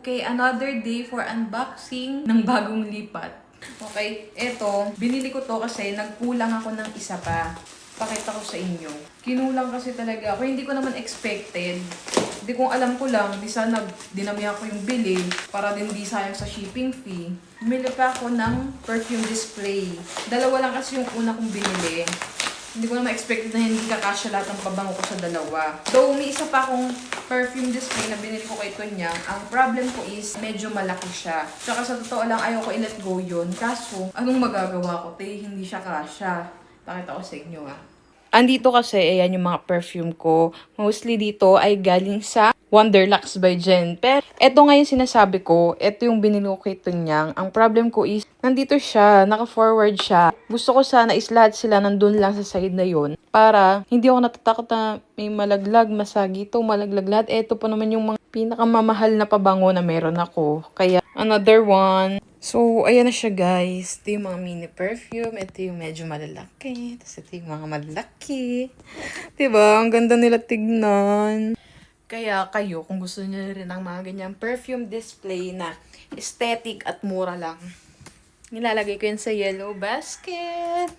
Okay, another day for unboxing ng bagong lipat. Okay, eto, binili ko to kasi nagkulang ako ng isa pa. Pakita ko sa inyo. Kinulang kasi talaga ako. Hindi ko naman expected. Hindi kung alam ko lang, di sana dinamihan ko yung bili para din di sayang sa shipping fee. Bumili pa ako ng perfume display. Dalawa lang kasi yung una kong binili. Hindi ko na ma-expect na hindi kakasya lahat ng pabango ko sa dalawa. Though, may isa pa akong perfume display na binili ko kay Tonya. Ang problem ko is, medyo malaki siya. Tsaka sa totoo lang, ayaw ko i-let go yun. Kaso, anong magagawa ko? Hindi siya kasya. Pakita ko sa inyo Andito kasi, ayan yung mga perfume ko. Mostly dito ay galing sa Wonderlux by Jen. Pero eto nga yung sinasabi ko, eto yung binili ko kay Tunyang. Ang problem ko is, nandito siya, naka-forward siya. Gusto ko sana is lahat sila nandun lang sa side na yon para hindi ako natatakot na may malaglag, masagito, malaglag lahat. Eto pa naman yung mga pinakamamahal na pabango na meron ako. Kaya, another one. So, ayan na siya guys. Ito yung mga mini perfume. Ito yung medyo malalaki. Tapos ito yung mga malaki. Diba? Ang ganda nila tignan. Kaya kayo, kung gusto niyo rin ng mga ganyang perfume display na aesthetic at mura lang, nilalagay ko yan sa yellow basket.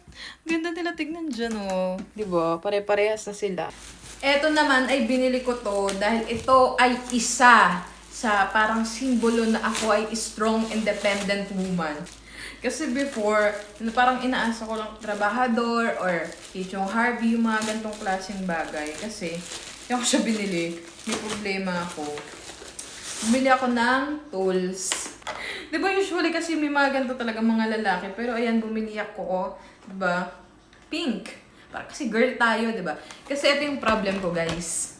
Ganda nila tignan dyan, oh. Diba? Pare-parehas na sila. Eto naman ay binili ko to dahil ito ay isa sa parang simbolo na ako ay strong, independent woman. Kasi before, parang inaasa ko lang trabahador or H.O. Harvey, yung mga gantong klaseng bagay. Kasi, yung ako siya binili, may problema ako. Bumili ako ng tools. Diba usually kasi may mga ganito talaga mga lalaki. Pero ayan, bumili ako, diba? Pink. Parang kasi girl tayo, diba? Kasi ito yung problem ko, guys.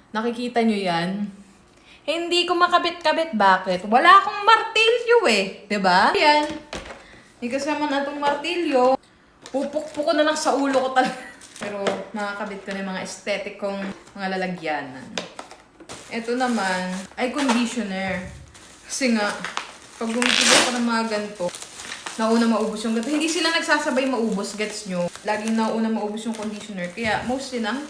Nakikita nyo yan? Hindi ko makabit-kabit. Bakit? Wala akong martilyo eh. Diba? Ayan. Hindi kasama na itong martilyo. Pupukpuk ko na lang sa ulo ko talaga. Pero makakabit ko na yung mga aesthetic kong mga lalagyanan. Ito naman ay conditioner. Kasi nga, pag bumibili ko ng mga ganito, nauna maubos yung ganito. Hindi sila nagsasabay maubos, gets nyo? Laging nauna maubos yung conditioner. Kaya mostly nang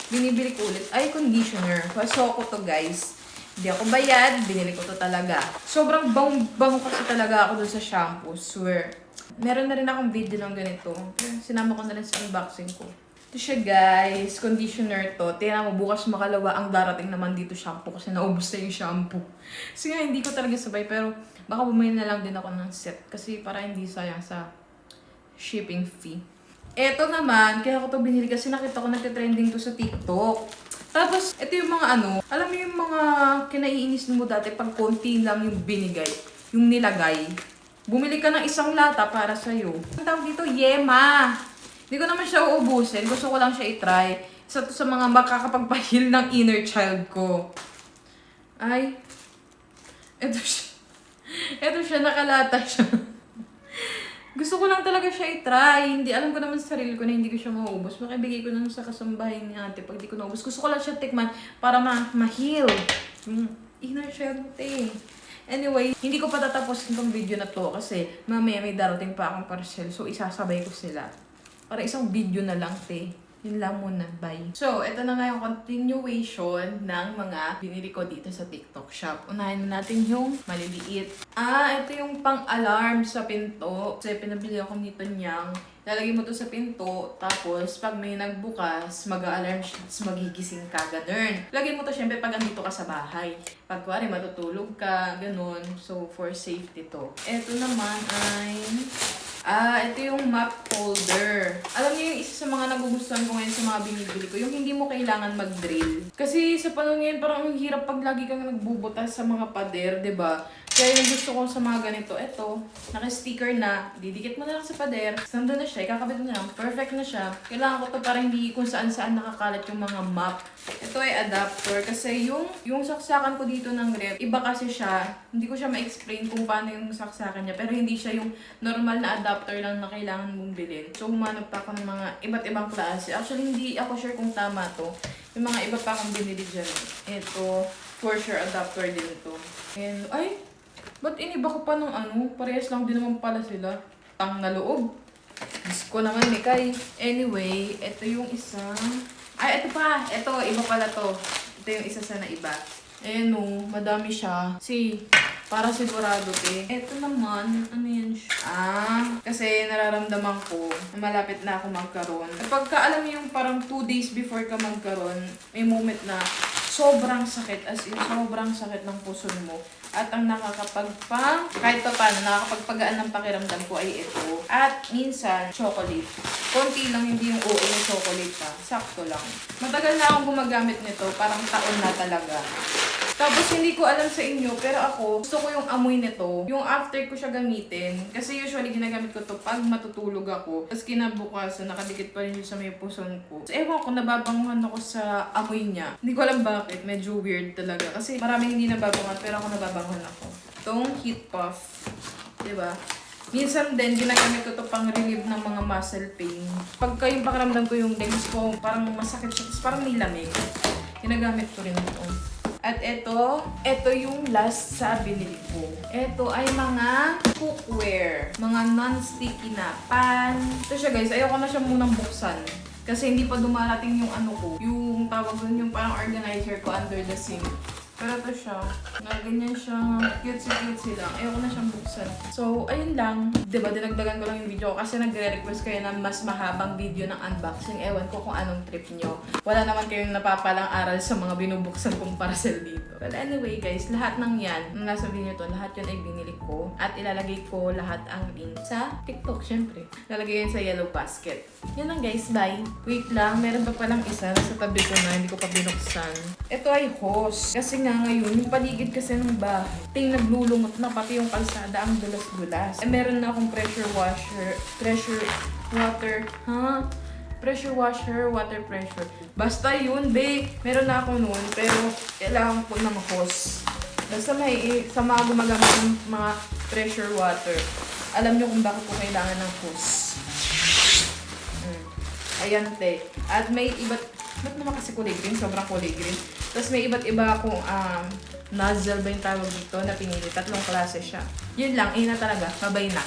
binibili ko ulit ay conditioner. So ko to guys. Hindi ako bayad, binili ko to talaga. Sobrang bango kasi talaga ako dun sa shampoo, swear. Meron na rin akong video ng ganito. Sinama ko na rin sa unboxing ko. Ito siya guys, conditioner to. Tingnan mo, bukas makalawa ang darating naman dito shampoo kasi naubos na yung shampoo. Kasi nga hindi ko talaga sabay pero baka bumili na lang din ako ng set kasi para hindi sayang sa shipping fee. Eto naman, kaya ko to binili kasi nakita ko nagte-trending to sa TikTok. Tapos, ito yung mga alam mo yung mga kinaiinis mo dati pag konti lang yung binigay, yung nilagay. Bumili ka ng isang lata para sa'yo. Ang tawag dito, Yema. Hindi ko naman siya uubusin. Gusto ko lang siya i-try. Isa to sa mga makakapagpahil ng inner child ko. Ay. Ito siya. Ito siya, nakalata siya. Gusto ko lang talaga siya i-try. Hindi, alam ko naman sa sarili ko na hindi ko siya mauubos. Makibigay ko na sa kasambahay ni ate pag di ko naubos. Gusto ko lang siya tikman para ma-heal. Yung inner child eh. Anyway, hindi ko pa tatapusin tong video na to kasi mamaya may darating pa akong parcel. So, isasabay ko sila. Para isang video na lang, te. Yun lang muna. Bye. So, ito na nga yung continuation ng mga binili ko dito sa TikTok shop. Unahin na natin yung maliliit. Ito yung pang-alarm sa pinto. Kasi pinabili ako nito niyang. Lalagay mo to sa pinto. Tapos, pag may nagbukas, mag-alarm siya. Magigising ka. Ganun. Lagay mo to syempre pag andito ka sa bahay. Pag kuwari matutulog ka. Ganun. So, for safety to. Ito naman ay ito yung map holder. Alam niyo yung isa sa mga nagugustuhan ko ngayon sa mga binibili ko, yung hindi mo kailangan mag-drill. Kasi sa panahon ngayon, parang ang hirap pag lagi kang nagbubutas sa mga pader, 'di ba? Kaya yung gusto ko sa mga ganito, eto, naka-sticker na, didikit mo na lang sa pader, nandun na siya, ikakabit mo na lang, perfect na siya. Kailangan ko to para hindi kung saan-saan nakakalat yung mga map. Ito ay adapter kasi yung saksakan ko dito ng ref, iba kasi siya, hindi ko siya ma-explain kung paano yung saksakan niya, pero hindi siya yung normal na adapter lang na kailangan mong bilhin. So, humanap pa ako ng mga iba't ibang klase. Actually, hindi ako sure kung tama to. Yung mga iba pa akong binili dyan. Ito, for sure adapter din to. And, ay, ba't iniba ko pa ng parehas lang din naman pala sila. Tang na loob. Diyos ko naman, Mikay. Anyway, ito yung isang ito pa. Ito, iba pala to. Ito yung isa sa naiba. Eh no, madami siya. Para sigurado Ito naman, ano yan siya? Kasi nararamdaman ko na malapit na ako magkaroon. Pagka alam mo yung parang 2 days before ka magkaroon, may moment na sobrang sakit, as in sobrang sakit ng puso mo. At ang kahit pa paano, nakakapagpagaan ng pakiramdam ko ay ito. At minsan, chocolate. Konti lang, hindi yung OA na chocolate pa. Sakto lang. Matagal na akong gumagamit nito, parang taon na talaga. Tapos hindi ko alam sa inyo, pero ako, gusto ko yung amoy nito. Yung after ko siya gamitin. Kasi usually ginagamit ko to pag matutulog ako. Tapos kinabukasan, nakadikit pa rin yun sa may puson ko. So ewan ko, nababanguhan ako sa amoy niya. Hindi ko alam bakit, medyo weird talaga. Kasi maraming hindi nababanguhan, pero ako nababanguhan ako. Itong Heat Puff. Diba? Minsan din, ginagamit ko to pang relieve ng mga muscle pain. Pagka yung pakiramdam ko yung legs ko, parang masakit siya. Tapos parang may lamig. Ginagamit ko rin ito. At ito yung last sa binili ko. Ito ay mga cookware. Mga non-sticky na pan. Ito siya guys, ayoko na siya munang buksan. Kasi hindi pa dumarating yung ano ko. Yung tawag doon, yung parang organizer ko under the sink. Pero ito siya. Ganyan siya. Cute lang. Ayoko na siyang buksan. So, ayun lang. Diba, dinagdagan ko lang yung video kasi nagre-request kayo ng mas mahabang video ng unboxing. Ewan ko kung anong trip nyo. Wala naman kayong napapalang aral sa mga binubuksan kong parcel dito. Well, anyway guys, lahat ng yan, nung nasa video to, lahat yun ay binili ko. At ilalagay ko lahat ang link sa TikTok, syempre. Ilalagay yan sa yellow basket. Yan lang guys, bye. Wait lang, meron pa palang isa sa tabi ko na hindi ko pa binuksan. Ito ay hose. Kasi nga ngayon, yung paligid kasi ng bahay, naglulungot na pati yung kalsada ang dulas-dulas. Eh, meron na akong pressure washer, water pressure. Basta yun, be. Meron na ako noon, pero kailangan ko ng hose. Basta sa mga gumagamit ng mga pressure water, alam nyo kung bakit ko kailangan ng hose. Ayan, te. At may iba't, ba't naman kasi kulay green? Sobrang kulay green. Tapos may iba't iba akong nozzle ba yung tawag dito na pinili. 3 klase siya. Yun lang, na talaga. Mabay na.